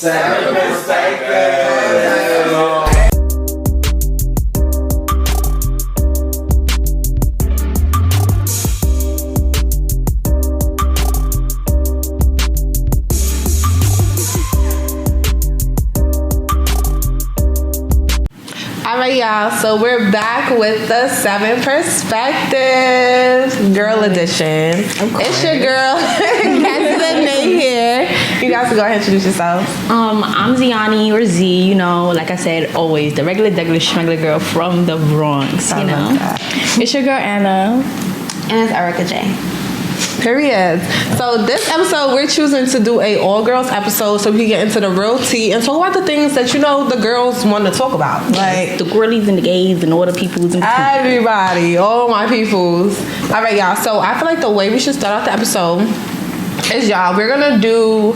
Seven Perspectives. Alright, y'all, so we're back with the 7 Perspectives Girl Edition. It's your girl, Cassie the name here. You guys can go ahead and introduce yourselves. I'm Ziani or Z, you know, like I said, always the regular schmegular girl from the Bronx, you know. It's your girl Anna. And it's Erica J. Period. So this episode, we're choosing to do a all-girls episode so we can get into the real tea and talk about the things that, you know, the girls want to talk about. Like the girlies and the gays and all the peoples. And everybody, all my peoples. All right, y'all. So I feel like the way we should start out the episode is, y'all, we're going to do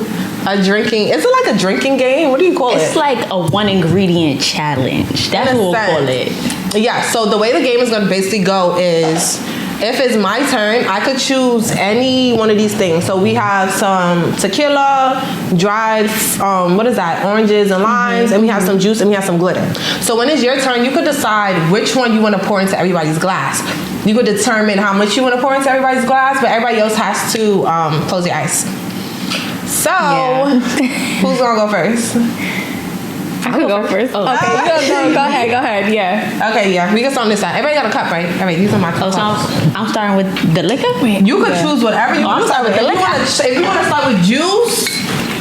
a drinking. Is it like a drinking game? What do you call it? It's like a 1-ingredient challenge. That's what we'll call it. Yeah. So the way the game is going to basically go is, if it's my turn, I could choose any one of these things. So we have some tequila, dried, oranges and limes, and we have some juice and we have some glitter. So when it's your turn, you could decide which one you want to pour into everybody's glass. You could determine how much you want to pour into everybody's glass, but everybody else has to close your eyes. So, who's going to go first? I could go first. Oh. Okay, go ahead, yeah. Okay, yeah, we can start on this side. Everybody got a cup, right? All right, these are my cups. So I'm starting with the liquor? You could choose whatever you want to start with. If you want to start with juice,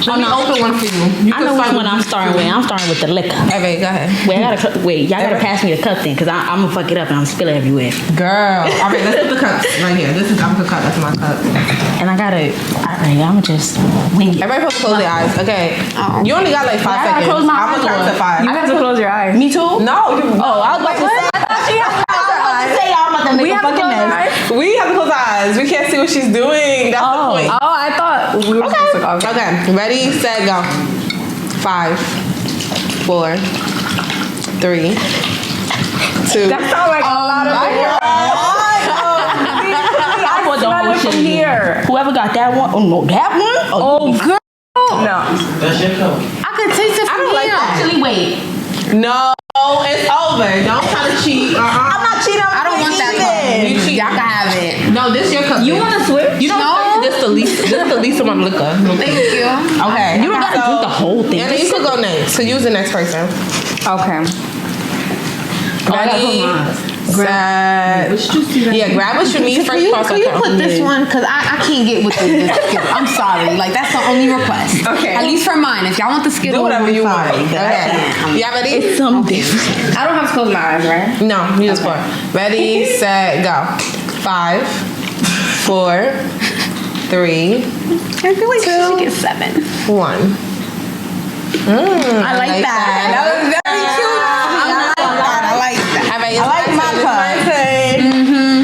let me open one for you. I know which one I'm starting with. I'm starting with the liquor. All right, go ahead. Y'all gotta pass me the cup then, because I'm gonna fuck it up and I'm spilling everywhere. Girl. All right, let's put the cups right here. This is the cup. That's my cup. And I'm gonna just wing it. Everybody supposed to close their eyes. Okay. You only got like 5 seconds. Close my I'm gonna count to 5. You have to close your eyes. Me too? No. I was about to say. I'm about to make a fucking mess. We have to close our eyes. We can't see what she's doing. That's the point. Oh, I thought we were supposed to go. Okay. Ready, set, go. 5, 4, 3, 2. That sounds like a lot of here. Whoever got that one, that one? Oh, girl. No. That's your cup. I could taste it from here. like that. Actually, wait. No, it's over. Don't try to cheat. I'm not cheating. I don't want that cup. Y'all can have it. No, this your cup. You want to switch? You don't know. This the least amount of liquor. Thank you. Okay. You don't gotta drink the whole thing. And then you could go next. So use the next person. Okay. Ready? Grab. Yeah, grab what you need first. Can you put this one? Because I can't get with this skill. I'm sorry. Like, that's the only request. Okay. At least for mine. If y'all want the skill, Do whatever you want. But Okay. Y'all ready? It's something different. I don't have to close my eyes, right? No, you just pour. Ready, set, go. 5, 4, 3, I feel like she should get 7. 1. I like that. That was very cute. I like that. All right, I like my cup.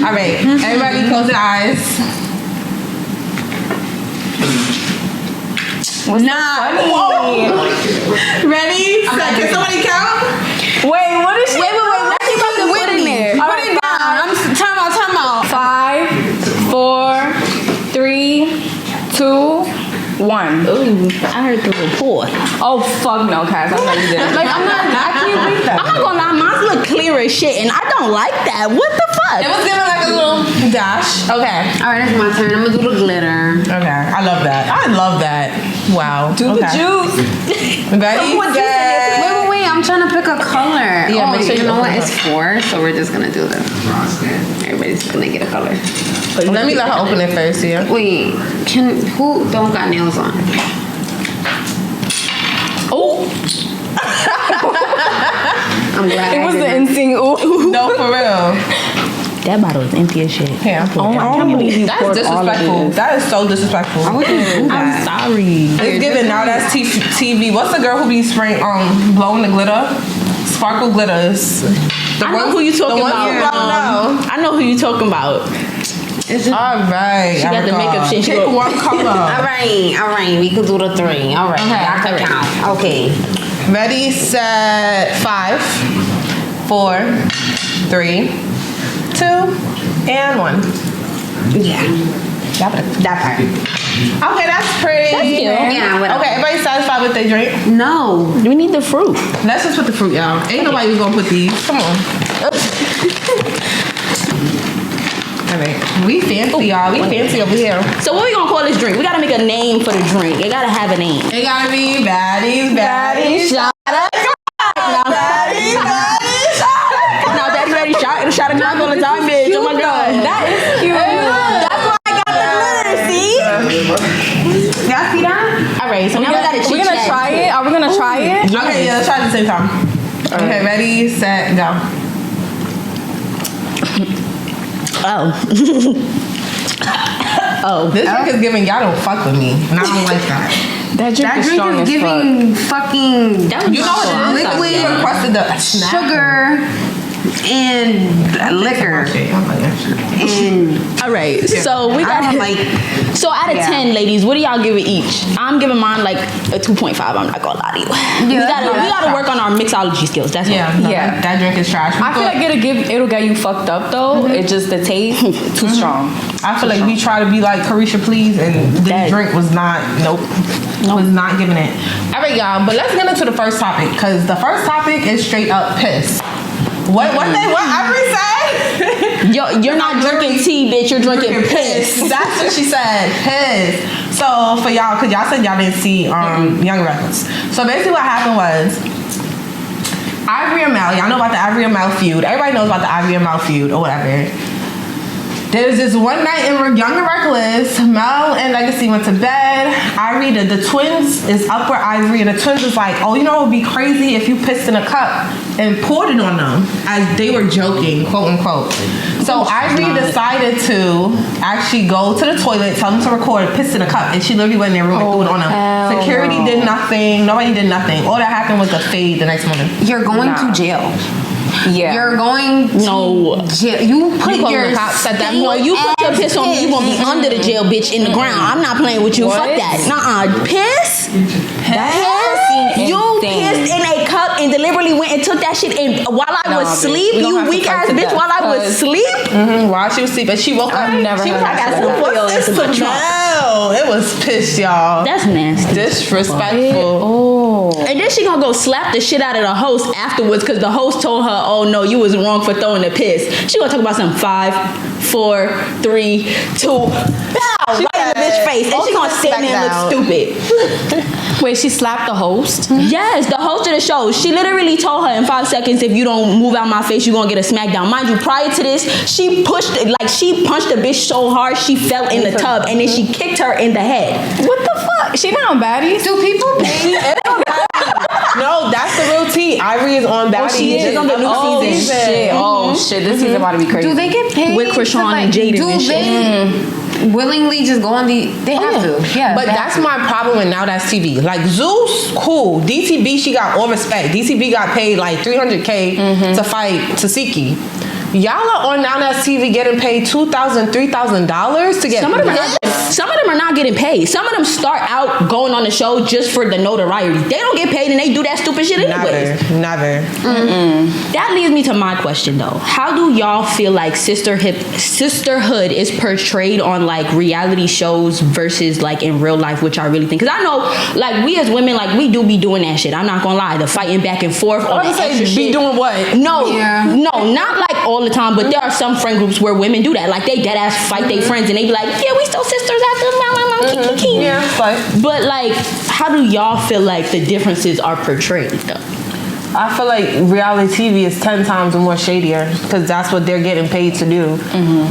All right, everybody close your eyes. Ready? Set. Can somebody count? Wait, what is she? Wait. What you about to put in there? Put it down. Time out. 5, 4, 3, 2, 1. Ooh, I heard the report. Oh, fuck no, Cass. I know you did. Like, I can't read that. I'm not gonna lie, mine look clear as shit, and I don't like that. What the fuck? It was giving like a little dash. Okay. All right, it's my turn. I'm gonna do the glitter. Okay. I love that. Wow. Do the juice. Ready? Set. Wait. I'm trying to pick a color. Yeah, make sure you you know what? open it It's 4, so we're just gonna do this. Everybody's gonna get a color. Let me let her open it first, yeah. Wait, who don't got nails on? Oh, I'm glad It was the didn't. instinct. Ooh. No, for real. that bottle is empty as shit. Yeah. Oh, I can't believe you That's poured all of disrespectful. this. That is so disrespectful. I wouldn't do I'm that. sorry. It's giving now that's TV. What's the girl who be spraying blowing the glitter? Sparkle glitters. I know who you talking about. You don't know. I know who you talking about. All right. She got the makeup shit. Pick one color. All right. We could do the 3. All right. Okay, I can count. Okay. Ready, set, 5, 4, 3, 2, and 1. Yeah. That part. Okay, that's pretty. That's cute. Yeah, whatever. Okay, everybody satisfied with their drink? No. We need the fruit. Let's just put the fruit, y'all. Ain't nobody who's gonna put these. Come on. Alright. We fancy, y'all. We fancy over here. So what we gonna call this drink? We gotta make a name for the drink. It gotta have a name. It gotta be baddies, shot up. Baddies, shot. Now daddy ready shot of Glock all the time, bitch. Oh my god. That is cute. That's why I got the glitter, see? Y'all see that? Alright, so now we gotta We're gonna try it. Are we gonna try it? Okay, yeah, let's try it at the same time. Okay, ready, set, go. Oh. Oh. This drink is giving y'all don't fuck with me, and I don't like that. That drink is strong as fuck. giving fucking That was You know what it is? liquid You requested the snack. sugar and liquor. And Alright, so we I got don't like. so out of 10, ladies, what do y'all give it each? I'm giving mine like a 2.5. I'm not gonna lie to you. we gotta work on our mixology skills. That's all. Yeah, no, Yeah. that drink is trash. I feel like it'll get you fucked up though. It's just the taste too strong. I feel like we try to be like Carisha, please, and this drink was not. Nope. Was not giving it. All right, y'all. But let's get into the first topic, because the first topic is straight up piss. What Ivori said? You're not drinking tea, bitch. You're drinking piss. That's what she said. Piss. So for y'all, because y'all said y'all didn't see Young Records. So basically what happened was Ivori and Mel. Y'all know about the Ivori and Mel feud. Everybody knows about the Ivori and Mel feud or whatever. There was this one night in Young and Reckless, Mel and Legacy went to bed. Ivori, the twins is up with Ivori, and the twins was like, oh, you know it would be crazy if you pissed in a cup and poured it on them, as they were joking, quote unquote. So Ivori decided to actually go to the toilet, tell them to record, pissed in a cup, and she literally went in their room and threw it on them. Security did nothing, nobody did nothing. All that happened was a fade the next morning. You're going to jail. Yeah. You're going to jail. You put your cops at that point. You put your piss on me, you gonna be under the jail, bitch, in the ground. I'm not playing with you. What? Fuck that. Nuh-uh. Piss? You pissed in a cup and deliberately went and took that shit in while I was bitch. asleep. We don't You have to weak fight ass to bitch death, while I was cause- asleep. While she was sleeping, she woke up. I've never She was heard like, I got that. some oil What's in this my trunk. smell? It was piss, y'all. That's nasty. Disrespectful. Oh. And then she gonna go slap the shit out of the host afterwards because the host told her, oh no, you was wrong for throwing the piss. She gonna talk about some 5, 4, 3, 2, pow, right in the bitch face. And she gonna sit there and look stupid. Wait, she slapped the host? Yes, the host of the show. She literally told her in 5 seconds, if you don't move out my face, you're gonna get a smackdown. Mind you, prior to this, she punched the bitch so hard she fell in the tub and then she kicked her in the head. What the fuck? She not on baddies? Do people pay? No, that's the real tea. Ivori is on Baddies. She's on the new season. Shit. Oh shit, this season about to be crazy. Do they get paid? With Krishan and Jaden Do and shit. they willingly just go on the? They have to. Yeah. But that's my problem with Now That's TV. Like Zeus, cool. DTB, she got all respect. DTB got paid like $300K to fight Tasiki. Y'all are on Now That's TV getting paid $2,000, $3,000 to get Some of them are not getting paid. Some of them start out going on the show just for the notoriety. They don't get paid and they do that stupid shit anyways. Never. That leads me to my question though. How do y'all feel like sisterhood is portrayed on like reality shows versus like in real life, which I really think? Because I know like we as women, like we do be doing that shit. I'm not gonna lie. The fighting back and forth. I was say, be doing what? No, not like all the time, but there are some friend groups where women do that. Like they dead ass fight their friends and they be like, yeah, we still sisters after Yeah, But like, how do y'all feel like the differences are portrayed though? I feel like reality TV is 10 times more shadier because that's what they're getting paid to do.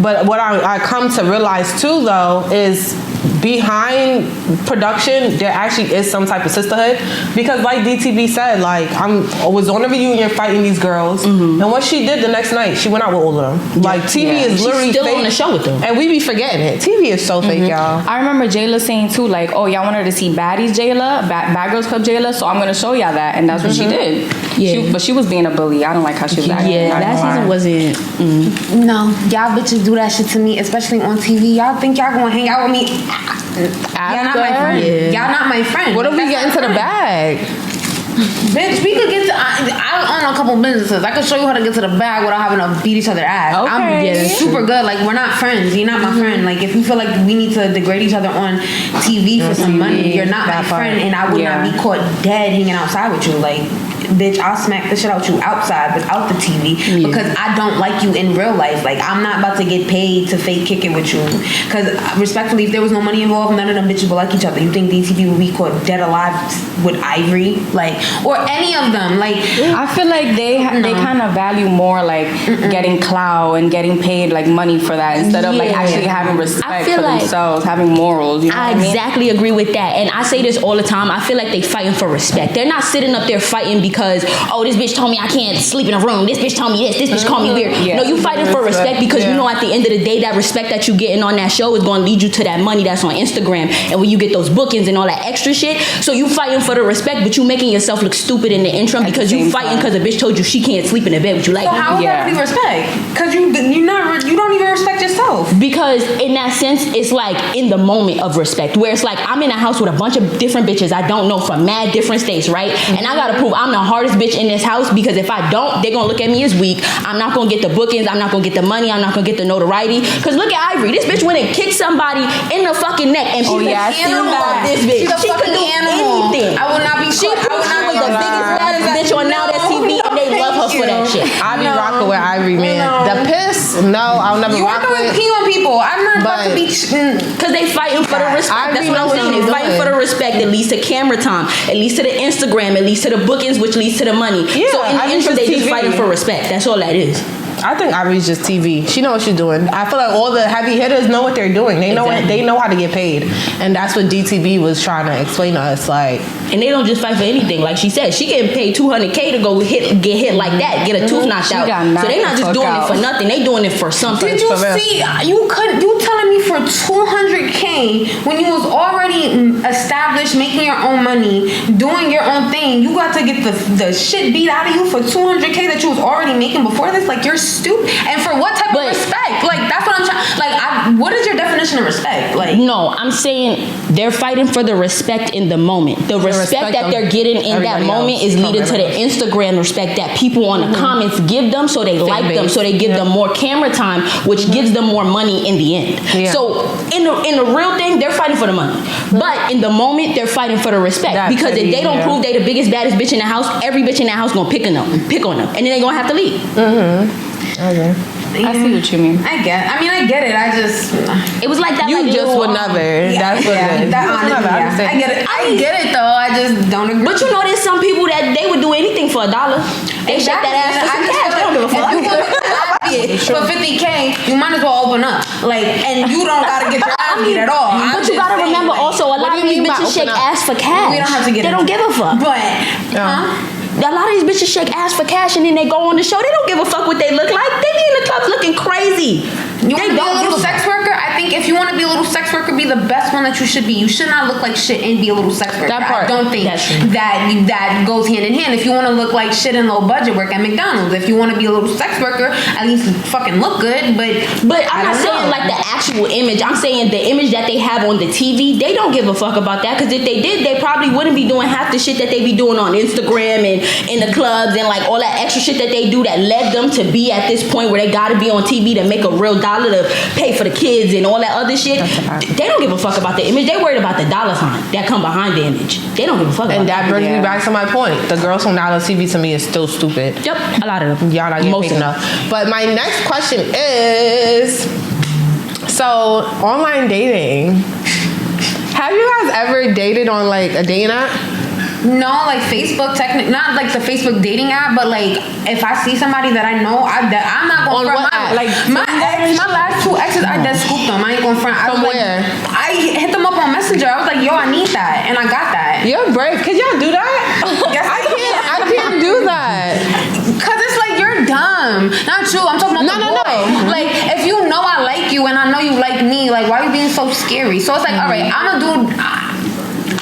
But what I come to realize too though is behind production there actually is some type of sisterhood, because like DTB said, like I was on a reunion fighting these girls and what she did the next night, she went out with all of them. Like TV is literally still fake, on the show with them, and we be forgetting it. TV is so fake, y'all. I remember Jayla saying too, like, oh, y'all wanted to see Baddies Jayla, Bad Girls Club Jayla, so I'm gonna show y'all that, and that's what she did. Yeah. But she was being a bully. I don't like how she was acting. Yeah, that season wasn't. No, y'all bitches do that shit to me, especially on TV. Y'all think y'all gonna hang out with me? Y'all not my friend. Yeah. Y'all not my friend. What if we get into the bag? Bitch, we could get to. I own a couple businesses. I could show you how to get to the bag without having to beat each other ass. Okay. I'm super good. Like, we're not friends. You're not my friend. Like, if you feel like we need to degrade each other on TV for some money, you're not my friend, and I would not be caught dead hanging outside with you. Like, bitch, I'll smack the shit out you outside without the TV because I don't like you in real life. Like, I'm not about to get paid to fake kick it with you. Because respectfully, if there was no money involved, none of them bitches would like each other. You think DTV would be caught dead alive with Ivori, like, or any of them? Like, I feel like they kind of value more like getting clout and getting paid like money for that instead of like actually having respect for themselves, having morals. You know I exactly agree with that, and I say this all the time. I feel like they fighting for respect. They're not sitting up there fighting because this bitch told me I can't sleep in a room. This bitch told me this bitch called me weird. No, you fighting for respect because you know at the end of the day that respect that you getting on that show is going to lead you to that money that's on Instagram, and when you get those bookings and all that extra shit. So you fighting for the respect, but you making yourself look stupid in the interim because you fighting because a bitch told you she can't sleep in a bed with you. Like, so how is that really respect? Because you don't even respect yourself. Because in that sense, it's like in the moment of respect, where it's like I'm in a house with a bunch of different bitches I don't know from mad different states, right? And I gotta prove I'm the hardest bitch in this house because if I don't, they're gonna look at me as weak. I'm not gonna get the bookings. I'm not gonna get the money. I'm not gonna get the notoriety. Because look at Ivori. This bitch went and kicked somebody in the fucking neck, and she's an animal of this bitch. She's a fucking animal. Anything. I would not be. She was the biggest baddest bitch on NowthatsTV, and they love her for that shit. I be rocking with Ivori, man. The piss, no, I'll never rock with. Pee on people. I'm not about to be. Because they fighting for the respect. That's what I'm saying. They fighting for the respect. It leads to camera time. It leads to the Instagram. It leads to the bookings, which leads to the money. Yeah, so in the interim, they just fighting for respect. That's all that is. I think Ivori's just TV. She know what she's doing. I feel like all the heavy hitters know what they're doing. They know they know how to get paid, and that's what DTV was trying to explain to us. Like, and they don't just fight for anything. Like she said, she getting paid $200K to go get hit like that, get a tooth knocked out. So they not just doing it for nothing. They doing it for something. Did you see? You telling me for $200K when you was already established, making your own money, doing your own thing. You got to get the shit beat out of you for $200K that you was already making before this. Like, you're stupid. And for what type of respect? Like, that's what I'm trying. Like, what is your definition of respect? Like, no, I'm saying they're fighting for the respect in the moment. The respect that they're getting in that moment is leading to the Instagram respect that people on the comments give them, so they like them, so they give them more camera time, which gives them more money in the end. So in the real thing, they're fighting for the money, but in the moment, they're fighting for the respect because if they don't prove they the biggest baddest bitch in the house, every bitch in the house gonna pick on them, and then they gonna have to leave. Okay. I see what you mean. I get it. It was like that. You like, just would never. That's what it is. I get it. I get it though. I just don't agree. But you know, there's some people that they would do anything for $1. They shake that ass for some cash. They don't give a fuck. For $50K, you might as well open up. Like, and you don't gotta get your ass beat at all. But you gotta remember also, a lot of these bitches shake ass for cash. We don't have to get. They don't give a fuck. But a lot of these bitches shake ass for cash and then they go on the show. They don't give a fuck what they look like. They be in the clubs looking crazy. You want to be a little sex worker? I think if you want to be a little sex worker, be the best one that you should be. You should not look like shit and be a little sex worker. That part. I don't think that goes hand in hand. If you want to look like shit and low budget work at McDonald's, if you want to be a little sex worker, at least fucking look good. But I'm not saying like the actual image. I'm saying the image that they have on the TV. They don't give a fuck about that, because if they did, they probably wouldn't be doing half the shit that they be doing on Instagram and in the clubs and like all that extra shit that they do that led them to be at this point where they gotta be on TV to make a real dollar to pay for the kids and all that other shit. They don't give a fuck about the image. They worried about the dollar sign that come behind the image. They don't give a fuck about that. And that brings me back to my point. The girls from NowthatsTV to me is still stupid. Yep, a lot of them. Y'all not getting paid enough. But my next question is, so online dating. Have you guys ever dated on like a dating app? No, like Facebook, not like the Facebook dating app, but like if I see somebody that I know, I'm not going to front. Like my last 2 exes, I just scooped them. I ain't going to front. From where? I hit them up on Messenger. I was like, yo, I need that, and I got that. You're brave. Could y'all do that? Yes, I can't do that. Cause it's like you're dumb. Not you. I'm talking about No. Like if you know I like you and I know you like me, like why are you being so scary? So it's like, all right, I'm gonna do.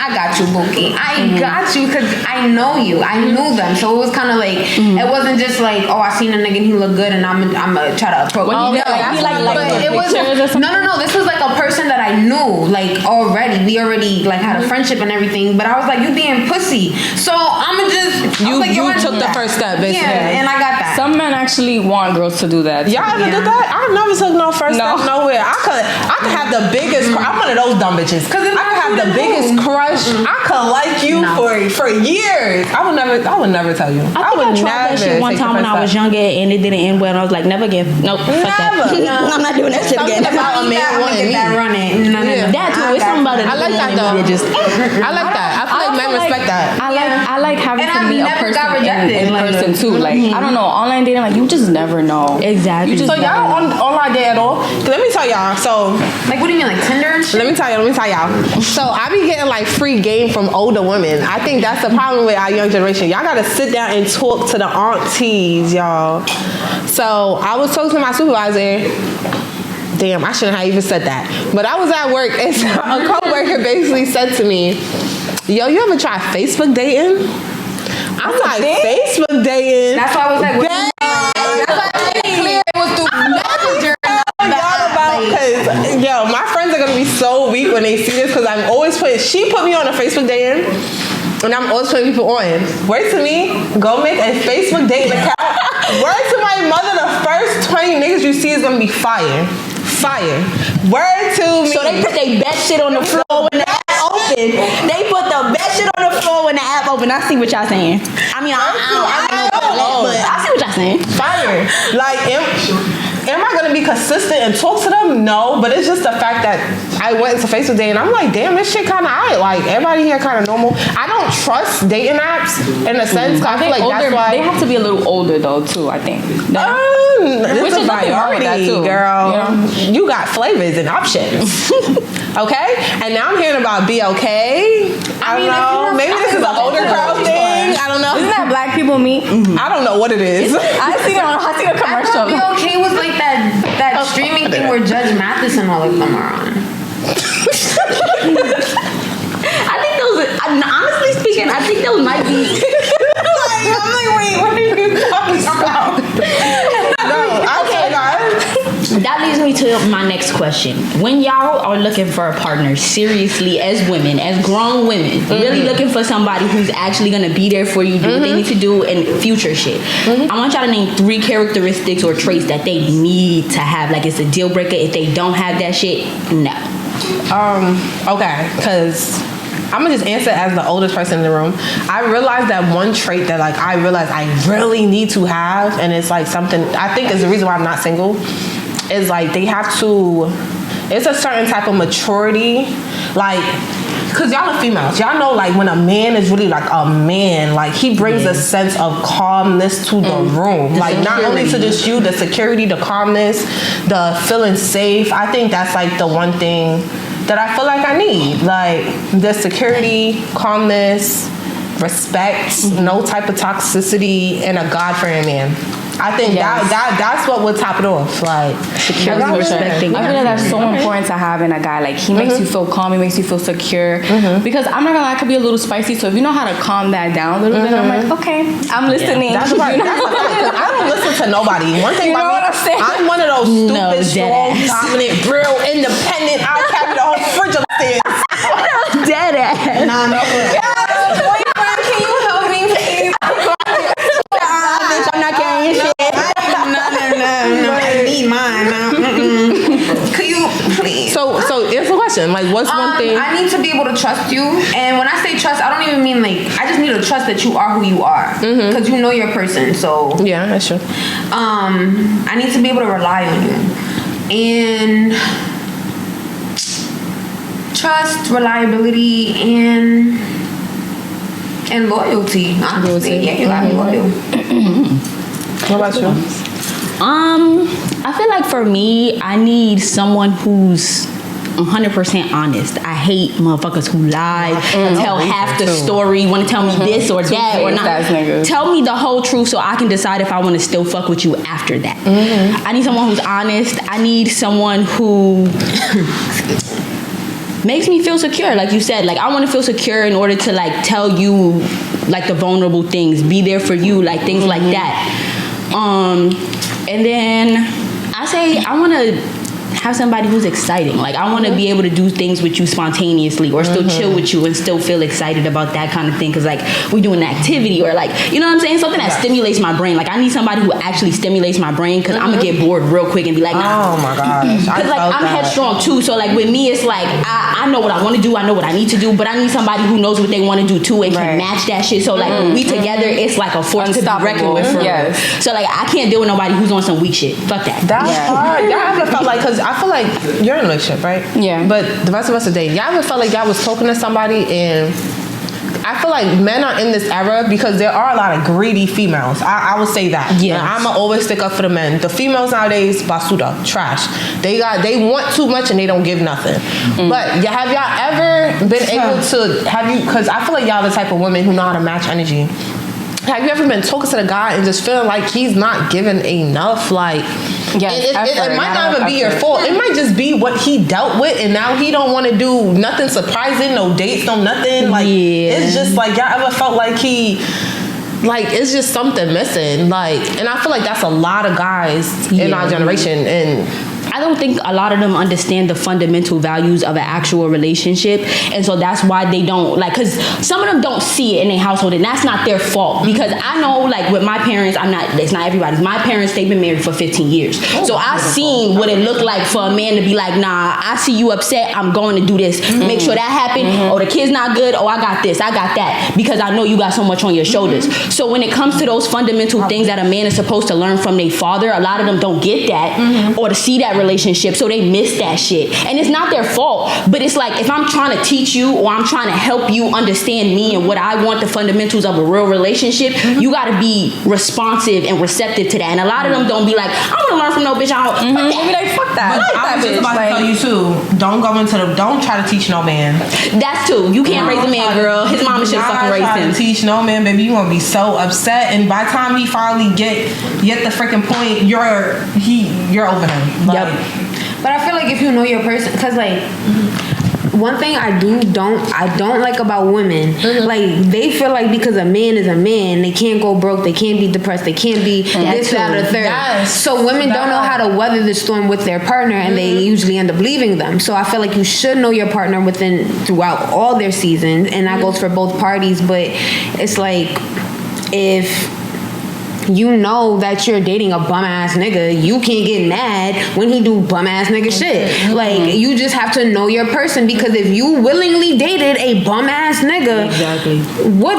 I got you, Bookie. I got you because I know you. I knew them. So it was kind of like, it wasn't just like, oh, I seen a nigga and he look good and I'm gonna try to approach him. It was no. This was like a person that I knew, like already. We already like had a friendship and everything. But I was like, you being pussy. So I'm gonna just You took the first step, basically. Yeah, and I got that. Some men actually want girls to do that. Y'all ever did that? I never took no first step nowhere. I could have the biggest. I'm one of those dumb bitches. Cause I could have the biggest crush. I could like you for years. I would never tell you. I think I tried that shit one time when I was younger and it didn't end well. And I was like, never again. Nope. Fuck that. I'm not doing that shit again. About a man wanting that running. That too. It's something about it. I like that though. I like that. I feel like men respect that. I like having to meet a person in person too. Like I don't know, online dating, like you just never know. Exactly. So y'all on online date at all? Let me tell y'all. So like, what do you mean, like Tinder and shit? Let me tell y'all. So I be getting like free game from older women. I think that's the problem with our young generation. Y'all gotta sit down and talk to the aunties, y'all. So I was talking to my supervisor. Damn, I shouldn't have even said that. But I was at work and a coworker basically said to me, yo, you ever try Facebook dating? I'm like, Facebook dating? That's why I was like, what clear it was through Messenger. Because, yo, my friends are going to be so weak when they see this because I'm always she put me on a Facebook dating and I'm always putting people on. Word to me, go make a Facebook dating account. Word to my mother, the first 20 niggas you see is going to be fire. Word to me. So they put their best shit on the floor when the app open. They put the best shit on the floor when the app open. I see what y'all saying. I mean, I don't know, but I see what y'all saying. Fire. Like, am I gonna be consistent and talk to them? No, but it's just the fact that I went into Facebook dating and I'm like, damn, this shit kind of alright. Like, everybody here kind of normal. I don't trust dating apps in a sense. I feel like older, that's why they have to be a little older though too. I think. Which is priority, girl. Yeah. You got flavors and options. Okay, and now I'm hearing about BLK. I don't know. Maybe this is an older crowd thing. I don't know. Isn't that black people meet? I don't know what it is. I seen a commercial. BLK was like that streaming thing where Judge Mathis and all of them are on. I think those honestly speaking, I think those might be I'm like, wait, what are you talking about? That leads me to my next question. When y'all are looking for a partner, seriously, as women, as grown women, really looking for somebody who's actually gonna be there for you, do what they need to do, and future shit. I want y'all to name 3 characteristics or traits that they need to have. Like, it's a deal breaker. If they don't have that shit, no. Okay, because I'm gonna just answer as the oldest person in the room. I realized that one trait that like I realized I really need to have, and it's like something I think is the reason why I'm not single, is like they have to, it's a certain type of maturity, like, cause y'all are females, y'all know like when a man is really like a man, like he brings a sense of calmness to the room, like not only to just you, the security, the calmness, the feeling safe. I think that's like the one thing that I feel like I need, like the security, calmness, respect, no type of toxicity, and a God-fearing man. I think that's what would top it off, like security, respecting. I feel like that's so important to have in a guy. Like he makes you feel calm, he makes you feel secure. Because I'm not gonna lie, I could be a little spicy. So if you know how to calm that down a little bit, I'm like, okay, I'm listening. That's right. I don't listen to nobody. One thing about me, I'm one of those stupid, strong, dominant, real, independent. I'll carry the whole fridge upstairs. Dead ass. Nah, no. Boyfriend, can you help me, please? I'm not carrying shit. No, I need mine. Could you please? So answer the question. Like, what's one thing? I need to be able to trust you, and when I say trust, I don't even mean like. I just need to trust that you are who you are, because you know your person. So yeah, that's true. I need to be able to rely on you, and trust, reliability, and loyalty. Honestly, yeah, you gotta be loyal. What about you? I feel like for me, I need someone who's 100% honest. I hate motherfuckers who lie, tell half the story, want to tell me this or that or not. Tell me the whole truth so I can decide if I want to still fuck with you after that. I need someone who's honest. I need someone who makes me feel secure, like you said. Like, I want to feel secure in order to like tell you like the vulnerable things, be there for you, like things like that. And then I say I want to have somebody who's exciting. Like, I want to be able to do things with you spontaneously, or still chill with you and still feel excited about that kind of thing. Because, like, we're doing an activity, or, like, you know what I'm saying? Something that stimulates my brain. Like, I need somebody who actually stimulates my brain, because I'm going to get bored real quick and be like, nah. Oh, my gosh. Because, like, I'm headstrong, too. So, like, with me, it's like, I know what I want to do. I know what I need to do. But I need somebody who knows what they want to do, too, and can match that shit. So, like, when we together, it's like a force to be reckoned with. So, like, I can't deal with nobody who's on some weak shit. Fuck that. That's hard. Y'all ever felt like, because I feel like you're in a relationship, right? Yeah. But the rest of us are dating. Y'all ever felt like y'all was talking to somebody, and I feel like men are in this era because there are a lot of greedy females. I will say that. Yes. I'm going to always stick up for the men. The females nowadays, basura, trash. They want too much and they don't give nothing. But have y'all ever been able to, because I feel like y'all the type of women who know how to match energy. Have you ever been talking to the guy and just feeling like he's not giving enough? Like, it might not even be your fault. It might just be what he dealt with, and now he don't want to do nothing surprising, no dates, no nothing. Like, it's just like, y'all ever felt like it's just something missing? Like, and I feel like that's a lot of guys in our generation, and I don't think a lot of them understand the fundamental values of an actual relationship, and so that's why they don't, like, because some of them don't see it in their household, and that's not their fault. Because I know, like, with my parents, it's not everybody's. My parents, they've been married for 15 years, so I've seen what it looked like for a man to be like, nah, I see you upset, I'm going to do this, make sure that happened. Oh, the kid's not good, oh, I got this, I got that, because I know you got so much on your shoulders. So when it comes to those fundamental things that a man is supposed to learn from their father, a lot of them don't get that, or to see that relationship, so they miss that shit. And it's not their fault, but it's like, if I'm trying to teach you, or I'm trying to help you understand me and what I want, the fundamentals of a real relationship, you gotta be responsive and receptive to that. And a lot of them don't be like, I want to learn from no bitch, I don't be like, fuck that. But I was just about to tell you too, don't try to teach no man. That's too, you can't raise a man, girl. His mama should fucking raise him. To teach no man, baby, you gonna be so upset, and by the time he finally get the freaking point, you're over him. Like, but I feel like if you know your person, because, like, one thing I don't like about women, like, they feel like because a man is a man, they can't go broke, they can't be depressed, they can't be this, that, or the third. Yes. So women don't know how to weather the storm with their partner, and they usually end up leaving them. So I feel like you should know your partner throughout all their seasons, and that goes for both parties. But it's like, if you know that you're dating a bum ass nigga, you can't get mad when he do bum ass nigga shit. Like, you just have to know your person, because if you willingly dated a bum ass nigga, what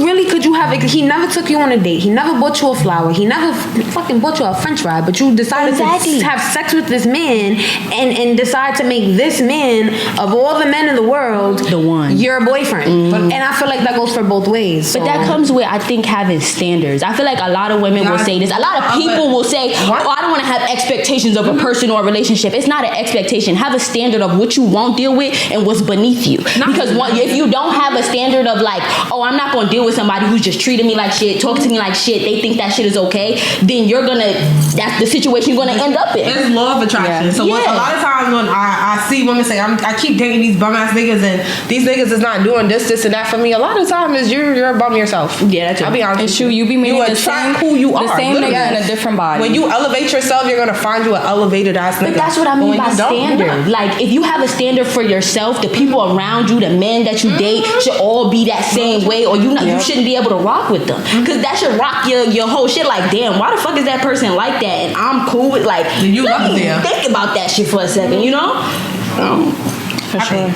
really could you have? He never took you on a date. He never bought you a flower. He never fucking bought you a french fry. But you decided to have sex with this man and decide to make this man, of all the men in the world, the one, your boyfriend. And I feel like that goes for both ways. So. But that comes with, I think, having standards. I feel like a lot of women will say this. A lot of people will say, oh, I don't want to have expectations of a person or a relationship. It's not an expectation. Have a standard of what you won't deal with and what's beneath you. Because if you don't have a standard of, like, oh, I'm not going to deal with somebody who's just treating me like shit, talking to me like shit, they think that shit is okay, then that's the situation you're going to end up in. It's law of attraction. So a lot of times when I see women say, I keep dating these bum ass niggas, and these niggas is not doing this, and that for me, a lot of the time is you're a bum yourself. Yeah, that's true. I'll be honest. It's true. You be making the same who you are. The same nigga in a different body. When you elevate yourself, you're gonna find you an elevated ass nigga. But that's what I mean by standard. Like, if you have a standard for yourself, the people around you, the men that you date, should all be that same way, or you shouldn't be able to rock with them, because that should rock your whole shit. Like, damn, why the fuck is that person like that, and I'm cool with, like, you love them. Think about that shit for a second, you know? For sure.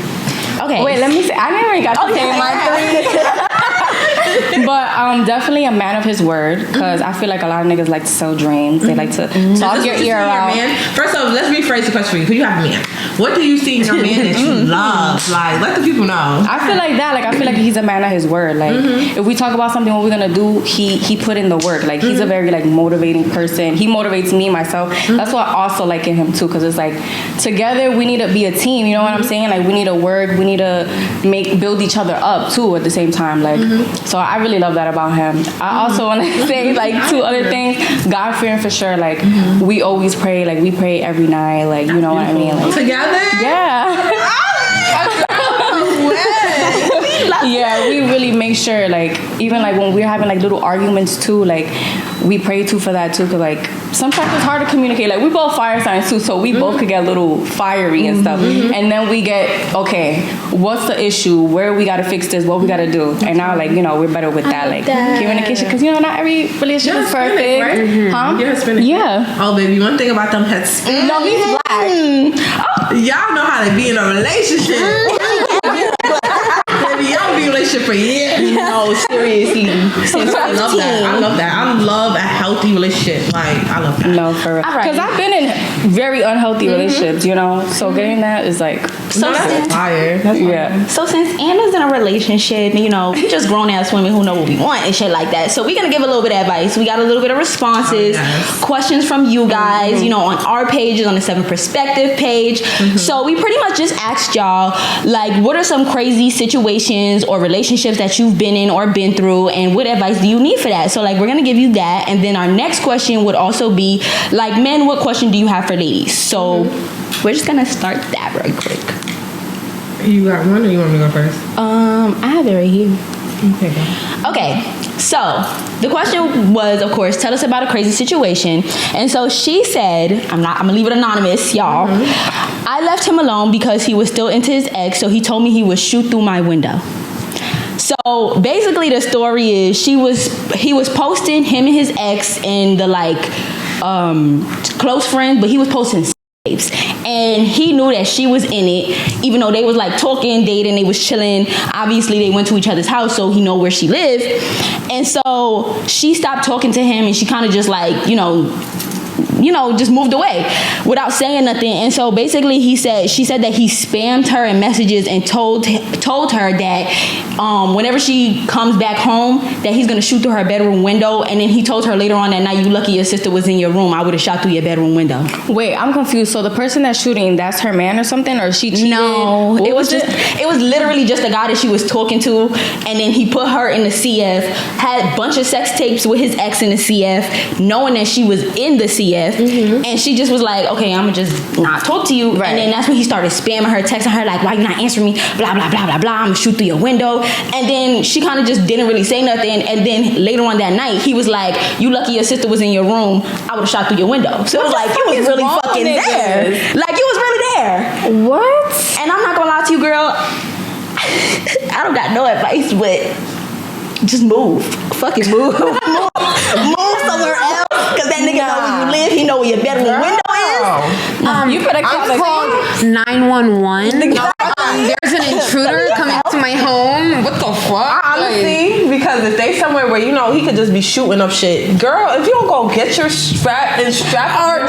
Okay. Wait, let me see. I never got to say my three. But definitely a man of his word, because I feel like a lot of niggas like to sell dreams. They like to talk your ear out. First off, let's rephrase the question for you. Because you have a man. What do you see in your man that you love? Like, let the people know. I feel like that. Like, I feel like he's a man of his word. Like, if we talk about something, what we're gonna do, he put in the work. Like, he's a very, like, motivating person. He motivates me, myself. That's what I also like in him too, because it's like, together we need to be a team. You know what I'm saying? Like, we need to work. We need to build each other up too at the same time. Like, so I really love that about him. I also want to say, like, two other things. God fearing for sure. Like, we always pray. Like, we pray every night. Like, you know what I mean? Like, together? Yeah. Yeah, we really make sure, like, even like when we're having like little arguments too, like we pray too for that too, cause like sometimes it's hard to communicate. Like we both fire signs too, so we both could get a little fiery and stuff. And then we get, okay, what's the issue? Where we gotta fix this? What we gotta do? And now, like, you know, we're better with that, like communication, cause you know not every relationship is perfect, right? huh? You're Hispanic. Yeah. Oh, baby, one thing about them Hispanic. No, he's black. Y'all know how to be in a relationship. Baby, y'all be in a relationship for years. No, seriously. I love that. I love that. I love a healthy relationship. Like, I love that. No, for real. Because I've been in very unhealthy relationships, you know, so getting that is like, So That's fire. yeah. So since Anna's in a relationship, you know, we just grown ass women who know what we want and shit like that. So we're gonna give a little bit of advice. We got a little bit of responses, questions from you guys, you know, on our pages, on the 7 Perspective page. So we pretty much just asked y'all, like, what are some crazy situations or relationships that you've been in or been through, and what advice do you need for that? So like, we're gonna give you that, and then our next question would also be like, men, what question do you have for ladies? So we're just gonna start that real quick. You got one, or you want me to go first? I have it right here. Okay, go. Okay, so the question was, of course, tell us about a crazy situation. And so she said, I'm gonna leave it anonymous, y'all. I left him alone because he was still into his ex, so he told me he would shoot through my window. So basically the story is he was posting him and his ex in the like close friends, but he was posting tapes, and he knew that she was in it, even though they was like talking, dating, they was chilling. Obviously they went to each other's house, so he know where she lived. And so she stopped talking to him, and she kind of just like, you know, just moved away without saying nothing. And so basically she said that he spammed her in messages and told her that whenever she comes back home that he's gonna shoot through her bedroom window. And then he told her later on that night, you lucky your sister was in your room, I would have shot through your bedroom window. Wait, I'm confused. So the person that's shooting, that's her man or something, or she cheated? No, it was literally just a guy that she was talking to, and then he put her in the CF, had a bunch of sex tapes with his ex in the CF, knowing that she was in the CF. And she just was like, okay, I'm gonna just not talk to you. Right. And then that's when he started spamming her, texting her like, why you not answering me, blah blah blah blah blah, I'm gonna shoot through your window. And then she kind of just didn't really say nothing. And then later on that night he was like, you lucky your sister was in your room, I would have shot through your window. So it was like, you was really fucking there, like you was really there. What? And I'm not gonna lie to you, girl, I don't got no advice, but just move. Fucking move. Move somewhere else. Cause that nigga know where you live. He know where your bedroom window is. You better call I called 911. There's an intruder coming to my home. What the fuck? Honestly, because if they somewhere where, you know, he could just be shooting up shit. Girl, if you don't go get your strap, or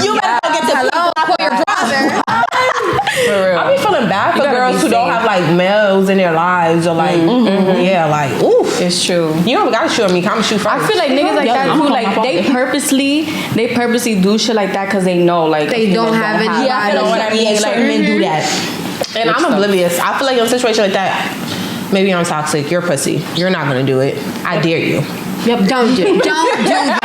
you better go get the Call your brother. For real. I be feeling bad for girls who don't have like males in their lives, or like, yeah, like, ooh, It's true. you don't gotta shoot at me. Come shoot first. I feel like niggas like that too. Like they purposely do shit like that because they know like They don't have any. Yeah, I feel like what I mean. Certain men do that. And I'm oblivious. I feel like in a situation like that, maybe I'm toxic. You're pussy. You're not gonna do it. I dare you. Yep. Don't do that.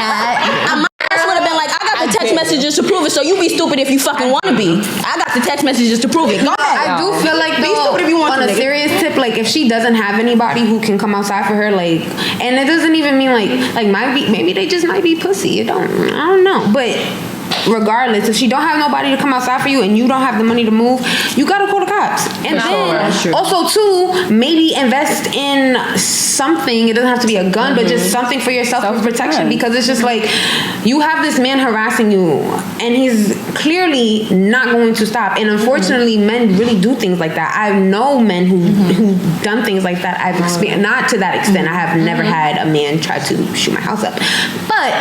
My ass would have been like, I got the text messages to prove it, so you be stupid if you fucking want to be. I got the text messages to prove it. Go ahead. I do feel like Be stupid if you want on to, a nigga. serious tip, like if she doesn't have anybody who can come outside for her, like, and it doesn't even mean like maybe they just might be pussy. I don't know, but regardless, if she don't have nobody to come outside for you and you don't have the money to move, you gotta call the cops. And then also too, maybe invest in something. It doesn't have to be a gun, but just something for your self-protection, because it's just like you have this man harassing you and he's clearly not going to stop. And unfortunately, men really do things like that. I know men who done things like that. I've experienced, not to that extent. I have never had a man try to shoot my house up, but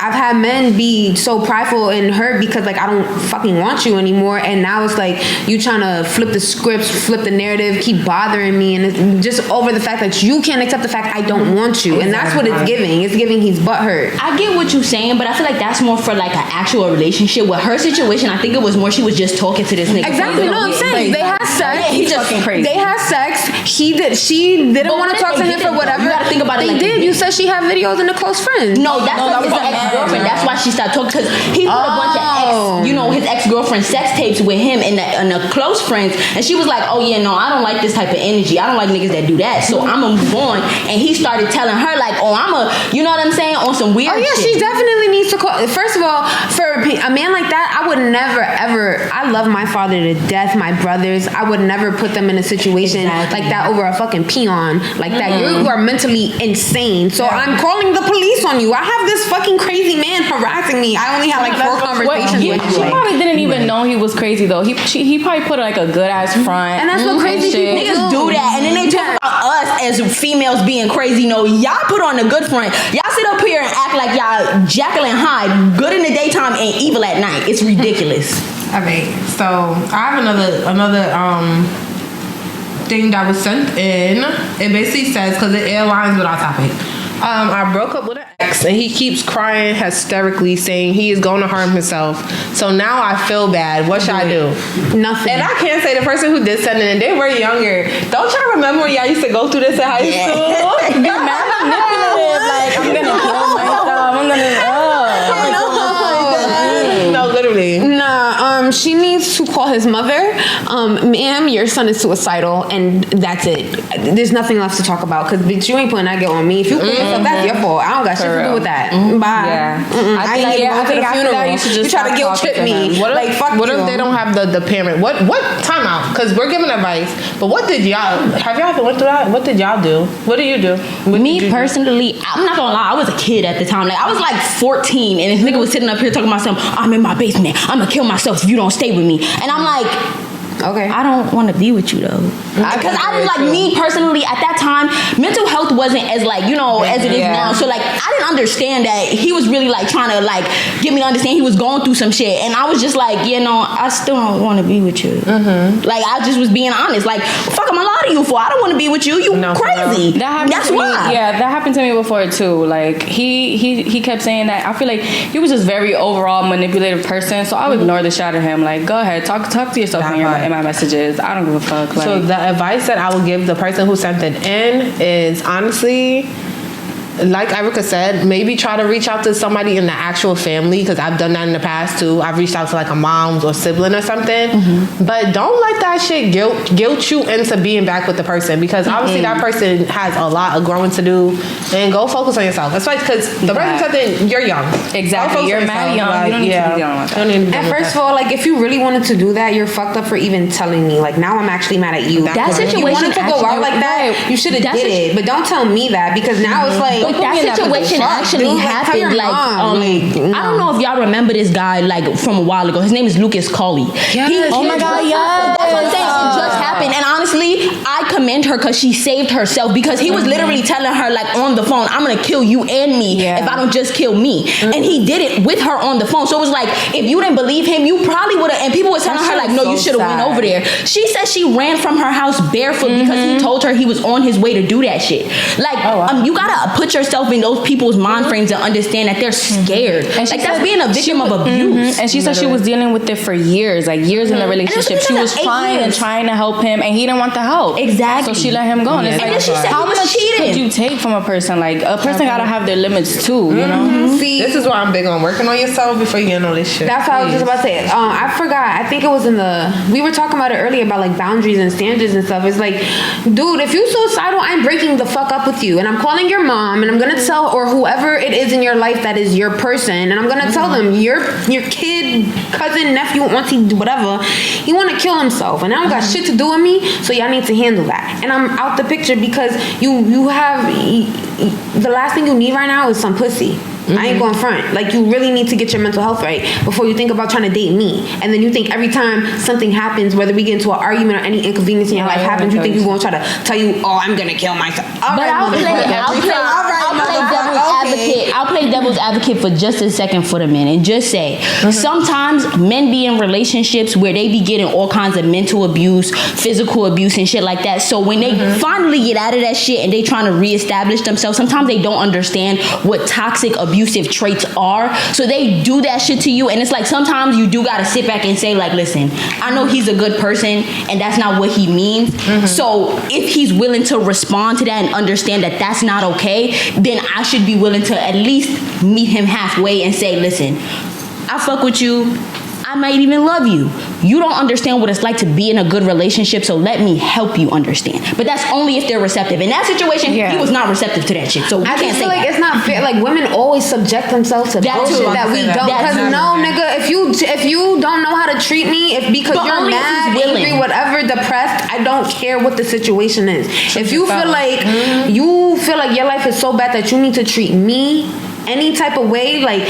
I've had men be so prideful and hurt because like I don't fucking want you anymore, and now it's like you trying to flip the script, flip the narrative, keep bothering me, and it's just over the fact that you can't accept the fact I don't want you. And that's what it's giving. It's giving he's butthurt. I get what you're saying, but I feel like that's more for like an actual relationship. With her situation, I think it was more she was just talking to this nigga. Exactly. No, I'm saying they had sex. He's fucking crazy. They had sex. She didn't want to talk to him for whatever. You gotta think about it. They like did. You said she had videos in the close friends. No, that was his ex-girlfriend. That's why she stopped talking, because he put a bunch of his ex-girlfriend sex tapes with him and the close friends, and she was like, oh yeah, no, I don't like this type of energy. I don't like niggas that do that. So I'm gonna move on. And he started telling her like, oh, you know what I'm saying, on some weird shit. She definitely needs to call. First of all, for a man like that, I would never ever. I love my father to death, my brothers. I would never put them in a situation like that over a fucking peon like that. You are mentally insane. So I'm calling the police on you. I have this fucking crazy man harassing me. I only had like 4 conversations with him. She probably didn't even know he was crazy though. He probably put like a good ass front. And that's what crazy people niggas do that, and then they talk about us as females being crazy. No, y'all put on a good front. Y'all sit up here and act like y'all Jekyll and Hyde, good in the daytime and evil at night. It's ridiculous. Okay, so I have another thing that was sent in. It basically says, because it aligns with our topic. I broke up with an ex and he keeps crying hysterically, saying he is going to harm himself. So now I feel bad. What should I do? Nothing. And I can't say the person who did send it in, they were younger. Don't y'all remember when y'all used to go through this in high school? Be mad manipulative. Like, I'm gonna kill myself. I'm gonna. No, literally. Nah, she needs to call his mother. Ma'am, your son is suicidal, and that's it. There's nothing left to talk about, because bitch, you ain't putting that guilt on me. If you kill yourself, that's your fault. I don't got shit to do with that. Bye. Yeah. I think after that, you should just try to guilt trip me. What if, fuck what you. if they don't have the parent? What time out? Because we're giving advice, but what did y'all, have y'all ever went through that? What did y'all do? What do you do? Me personally, I'm not gonna lie, I was a kid at the time. Like, I was like 14, and this nigga was sitting up here talking about something. I'm in my basement. I'm gonna kill myself if you don't stay with me. And I'm like, okay, I don't want to be with you though, because I didn't like me personally at that time. Mental health wasn't as like as it is now. So like I didn't understand that he was really like trying to like get me to understand he was going through some shit, and I was just like, I still don't want to be with you. Like I just was being honest. Like, fuck, I'm gonna lie to you for? I don't want to be with you. You crazy. That's why. Yeah, that happened to me before too. Like he kept saying that. I feel like he was just very overall manipulative person. So I would ignore the shit out of him. Like, go ahead, talk to yourself in my messages. I don't give a fuck. Like, so the advice that I would give the person who sent it in is, honestly, like Erica said, maybe try to reach out to somebody in the actual family, because I've done that in the past too. I've reached out to like a mom or sibling or something, but don't let that shit guilt you into being back with the person, because obviously that person has a lot of growing to do, and go focus on yourself. That's right, because the person something, you're young. Exactly, you're mad young. Like, you don't need to be dealing with that. And first of all, like, if you really wanted to do that, you're fucked up for even telling me. Like, now I'm actually mad at you. That situation, you wanted to go out like that, you should have did it. But don't tell me that, because now it's like, that situation actually happened. Like, I don't know if y'all remember this guy like from a while ago. His name is Lucas Colley. Oh my God, yes. That's what I'm saying. It just happened. And honestly, I commend her because she saved herself, because he was literally telling her like on the phone, I'm gonna kill you and me if I don't just kill me. And he did it with her on the phone. So it was like, if you didn't believe him, you probably would have. And people were telling her like, no, you should have went over there. She said she ran from her house barefoot because he told her he was on his way to do that shit. Like, you gotta put yourself in those people's mind frames and understand that they're scared. And like, that's being a victim of abuse. And she said she was dealing with it for years, like years in the relationship. She was trying to help him, and he didn't want the help. Exactly. So she let him go. And, and then she said, how much could you take from a person? Like, a person gotta have their limits too, you know? See, this is why I'm big on working on yourself before you get on this shit. That's what I was just about to say. I forgot. I think it was we were talking about it earlier about like boundaries and standards and stuff. It's like, dude, if you're suicidal, I'm breaking the fuck up with you, and I'm calling your mom, and I'm gonna tell, or whoever it is in your life that is your person, and I'm gonna tell them your kid, cousin, nephew, auntie, whatever, he want to kill himself, and I don't got shit to do with me, so y'all need to handle that, and I'm out the picture, because you have the last thing you need right now is some pussy. I ain't going front. Like, you really need to get your mental health right before you think about trying to date me. And then you think every time something happens, whether we get into an argument or any inconvenience in your life happens, you think you're going to try to tell you, oh, I'm going to kill myself. I'll play devil's advocate advocate for just a second for the men and just say, sometimes men be in relationships where they be getting all kinds of mental abuse, physical abuse, and shit like that. So when they finally get out of that shit and they trying to reestablish themselves, sometimes they don't understand what toxic abusive traits are. So they do that shit to you, and it's like sometimes you do gotta sit back and say, like, listen, I know he's a good person and that's not what he means. So if he's willing to respond to that and understand that that's not okay, then I should be willing to at least meet him halfway and say, listen, I fuck with you, I might even love you. You don't understand what it's like to be in a good relationship, so let me help you understand. But that's only if they're receptive. In that situation, he was not receptive to that shit. So I just feel like it's not fair. Like, women always subject themselves to bullshit that we don't. Because no, nigga, if you don't know how to treat me, because you're mad, angry, whatever, depressed, I don't care what the situation is. If you feel like your life is so bad that you need to treat me any type of way, like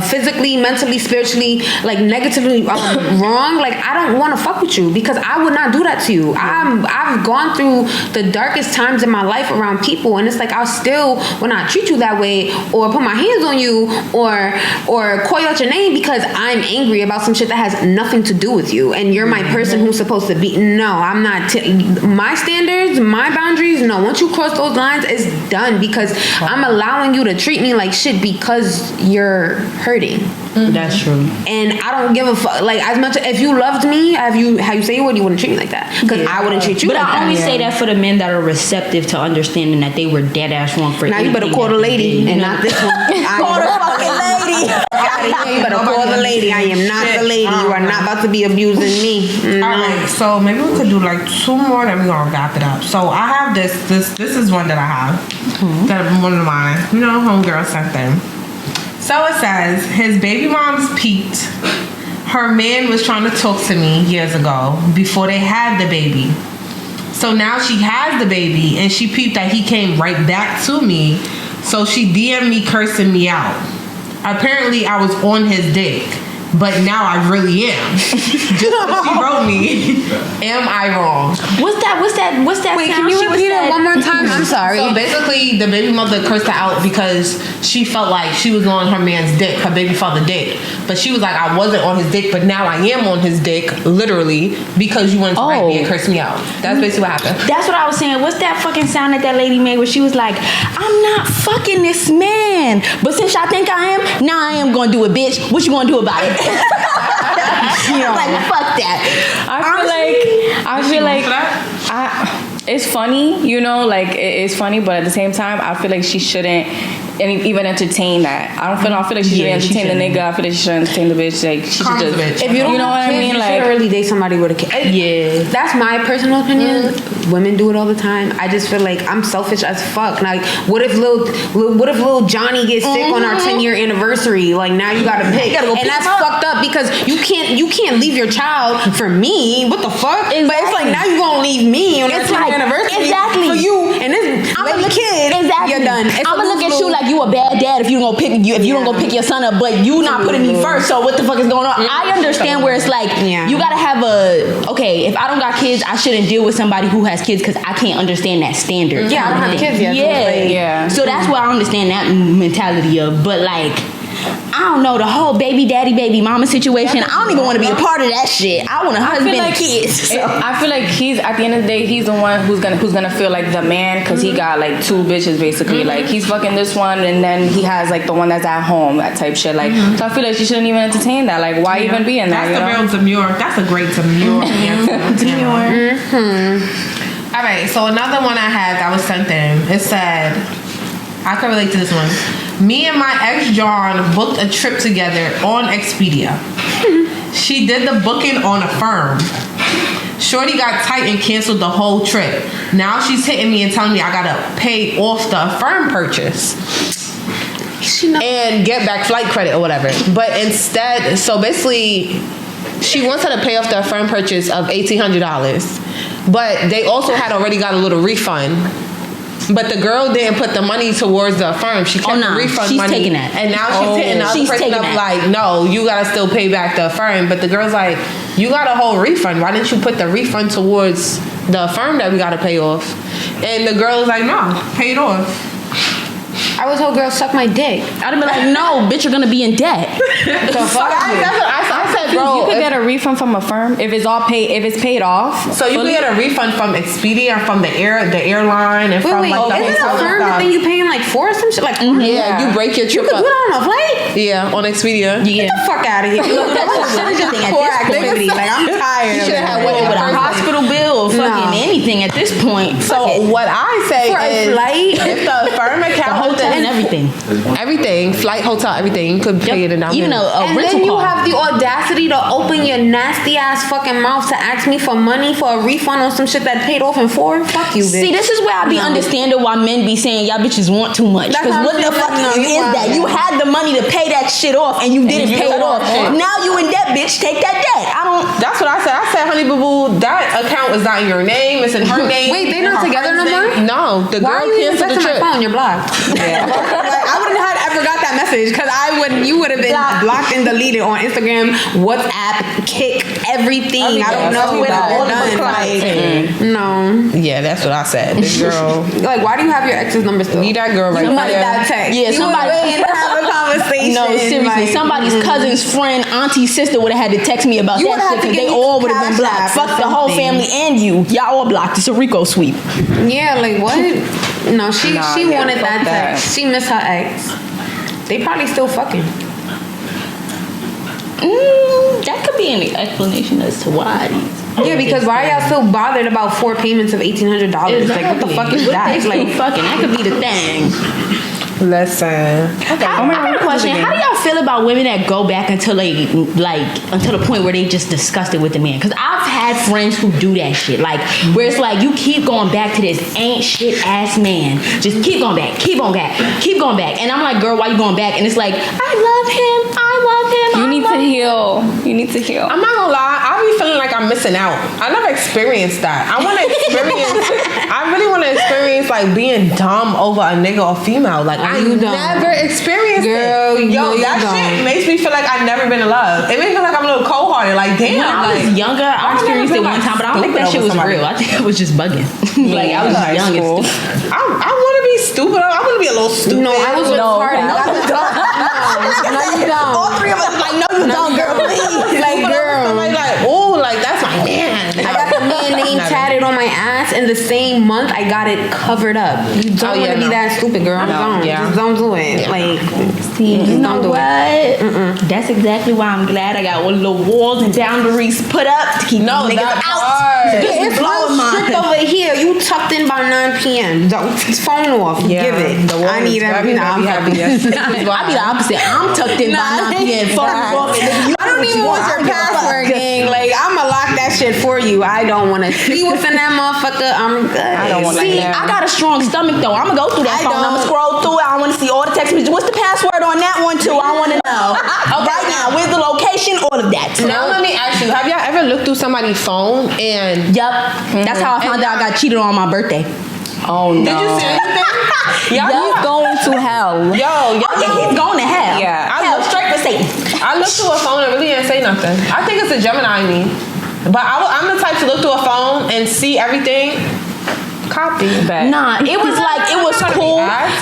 physically, mentally, spiritually, like negatively wrong, like I don't want to fuck with you, because I would not do that to you. I've gone through the darkest times in my life around people, and it's like I'll still will not treat you that way or put my hands on you or call you out your name because I'm angry about some shit that has nothing to do with you, and you're my person who's supposed to be. No, I'm not. My standards, my boundaries, no. Once you cross those lines, it's done, because I'm allowing you to treat me like shit because you're hurting. That's true. And I don't give a fuck. Like, as much if you loved me, how you say you would, you wouldn't treat me like that, because I wouldn't treat you but like I that. only say that for the men that are receptive to understanding that they were dead ass wrong for Now you better call the lady and not this one. Call the fucking lady. You better call the lady. I am not the lady. You are not about to be abusing me. No. Alright, so maybe we could do like 2 more, then we're gonna wrap it up. So I have this is one that I have. That one of mine. You know, homegirl sent them. So it says, his baby mom's peaked. Her man was trying to talk to me years ago before they had the baby. So now she has the baby, and she peeped that he came right back to me. So she DM'd me cursing me out. Apparently I was on his dick, but now I really am. Just what she wrote me. Am I wrong? What's that? Wait, can you repeat it one more time? I'm sorry. So basically, the baby mother cursed her out because she felt like she was on her man's dick, her baby father dick. But she was like, I wasn't on his dick, but now I am on his dick, literally, because you wanted to write me and curse me out. That's basically what happened. That's what I was saying. What's that fucking sound that lady made where she was like, I'm not fucking this man, but since y'all think I am, now I am gonna do it, bitch. What you gonna do about it? Like, fuck that. I feel like it's funny, you know, like it's funny, but at the same time, I feel like she shouldn't even entertain that. I feel like she shouldn't entertain the nigga. I feel like she shouldn't entertain the bitch. Like, she should just, if you don't know what I mean, like, you should really date somebody with a kid. Yeah, that's my personal opinion. Women do it all the time. I just feel like I'm selfish as fuck. Like, what if little Johnny gets sick on our 10-year anniversary? Like, now you gotta pick, and that's fucked up, because you can't leave your child for me. What the fuck? Exactly. But it's like, now you gonna leave me on our 10-year anniversary for you and this baby kid. Exactly. You're done. I'm gonna look at you like you a bad dad if you don't pick you, if you don't go pick your son up, but you not putting me first. So what the fuck is going on? I understand where it's like, you gotta have if I don't got kids, I shouldn't deal with somebody who has kids, because I can't understand that standard. Yeah, I don't have kids yet. Yeah. So that's why I understand that mentality of, but like, I don't know, the whole baby daddy, baby mama situation, I don't even want to be a part of that shit. I want a husband and kids. So. I feel like he's, at the end of the day, he's the one who's gonna feel like the man, because he got like 2 bitches basically. Like, he's fucking this one, and then he has like the one that's at home, that type shit. Like, so I feel like she shouldn't even entertain that. Like, why even be in that? That's the real demure. That's a great demure answer. Demure. All right, so another one I had that was sent in. It said, I can relate to this one. Me and my ex John booked a trip together on Expedia. She did the booking on Affirm. Shorty got tight and canceled the whole trip. Now she's hitting me and telling me I gotta pay off the Affirm purchase and get back flight credit or whatever. But instead, so basically, she wants her to pay off the Affirm purchase of $1,800. But they also had already got a little refund. But the girl didn't put the money towards the Affirm. She kept the refund money. She's taking that. And now she's hitting the other person up like, no, you gotta still pay back the Affirm. But the girl's like, you got a whole refund. Why didn't you put the refund towards the Affirm that we gotta pay off? And the girl's like, no, pay it off. I would tell girls suck my dick. I'd be like, no, bitch, you're gonna be in debt. So fuck you. That's what I said, bro. You could get a refund from a firm if it's all paid. If it's paid off. So you can get a refund from Expedia, from the airline, and from like the is it a hotel firm stuff. thing you paying like for or some shit? Like Yeah, you break your you trip could up. do that on a flight? Yeah, on Expedia. Yeah. Get the fuck out of here. Look, that's just a poor activity. Like I'm tired. You of should it. have With a hospital bill, fucking anything at this point. So what I say For a is, flight? if the firm account Hotel and everything. flight, hotel, everything, you could pay it in down Even payment. a And rental then you car. have the audacity to open your nasty ass fucking mouth to ask me for money for a refund on some shit that paid off in 4. Fuck you, bitch. See, this is where I be understanding why men be saying y'all bitches want too much. That's Because what what I'm the saying. fuck No, is you that? wild. You had the money to pay that shit off and you didn't you pay it paid off. off. Now you in debt, bitch. Take that debt. I don't. That's what I said. I said, honey boo boo, that account is not in your name. It's in her name. Wait, they in not her together no friend's more? name. No, the Why are girl you even canceled the texting my trip. phone? You're blocked. Like, I wouldn't have ever got that message because you would have been blocked and deleted on Instagram, WhatsApp, Kick, everything. I don't know what I've done. Like, no. Yeah, that's what I said. This girl, Like, why do you have your ex's number still? need that girl right Somebody there. that text. Yeah, you somebody- was waiting to have a conversation. No, seriously. like, Somebody's cousin's friend, auntie, sister would have had to text me about You that would've shit had to because they give me all would have been Cash blocked. App or Fuck the whole something. family and you. Y'all all blocked. It's a Rico sweep. Yeah, like what? No, she yeah, wanted fuck that that. text. She missed her ex. They probably still fucking. That could be an explanation as to why. Yeah, because why are y'all still bothered about 4 payments of $1,800? Like, what the fuck is that? Like fucking. That could be the thing. Listen. I have a question. How do y'all feel about women that go back until they until the point where they just disgusted with the man? Because I've had friends who do that shit. Like where it's like you keep going back to this ain't shit ass man. Just keep going back, keep going back, keep going back. And I'm like, girl, why you going back? And it's like, I love him. You need to heal. You need to heal. I'm not gonna lie, I be feeling like I'm missing out. I never experienced that. I want to experience. I really want to experience like being dumb over a nigga or female. Like I You don't. never experienced Girl, it. Yo, no, you that don't. shit makes me feel like I've never been in love. It makes me feel like I'm a little cold-hearted. Like damn. When I was like, younger, I experienced it one time, but I don't think that shit was real. I think it was just bugging. Like I was high young and school. stupid. I want to be stupid. I want to be a little stupid. No, I was retarded. No, you don't. No, you don't. All three of us like, no, you don't, girl. Please. Like, girl. Somebody like, oh, like that's my man. I got the man name tatted on my ass, and the same month I got it covered up. You don't want to be that stupid, girl. Don't. Yeah. Just don't do it. Like, You just know don't do what? it. That's exactly why I'm glad I got all the little walls and boundaries put up to keep No, these niggas that out. part. Yeah, it's blowing real strict mine. over here. You tucked in by 9 p.m. Don't phone off. Yeah, Give it. the I need every Nah, I'm happy. I be the opposite. I'm tucked in by 9 p.m. Phones off, and then you I don't do what even you want I your don't give a fuck. password, gang. Like, I'ma lock that shit for you. I don't want to see what's in that motherfucker. I'm good. I don't want See, that. I got a strong stomach though. I'm gonna go through that I phone. I'm gonna don't. scroll through it. I want to see all the text messages. What's the password on that one too? I want to know. Right now, where's the location? All of that. Now let me ask you: have y'all ever looked through somebody's phone and Yup. That's how I found out I got cheated on my birthday. Oh no. did you see anything? Yup. He's going to hell. Yo, Oh yeah, he's going to hell. Yeah. Hell straight for Satan. I looked through a phone and really didn't say nothing. I think it's a Gemini in me, but I'm the type to look through a phone and see everything. Copy. Nah, it was like, it was cool.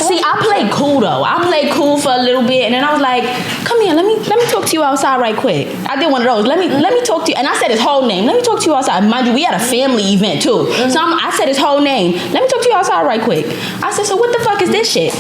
See, I played cool though. I played cool for a little bit, and then I was like, "Come here, let me talk to you outside right quick." I did one of those. Let me talk to you, and I said his whole name. Let me talk to you outside. Mind you, we had a family event too, so I said his whole name. Let me talk to you outside right quick. I said, "So what the fuck is this shit?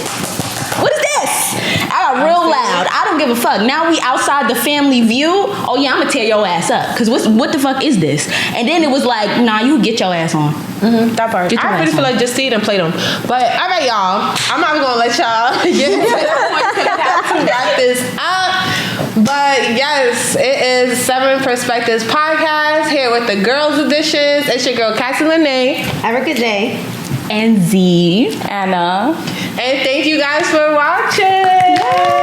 What is this?" I got real loud. I don't give a fuck. Now we outside the family view. Oh yeah, I'm gonna tear your ass up. Cause what the fuck is this? And then it was like, nah, you get your ass on. That part. Get your I really ass feel on. like just see it and play them. But all right, y'all. I'm not gonna let y'all get into that point because we have to wrap this up. But yes, it is 7 Perspectives podcast here with the girls editions. It's your girl Cassie Lene, Erica J. And Z. Anna. and thank you guys for watching.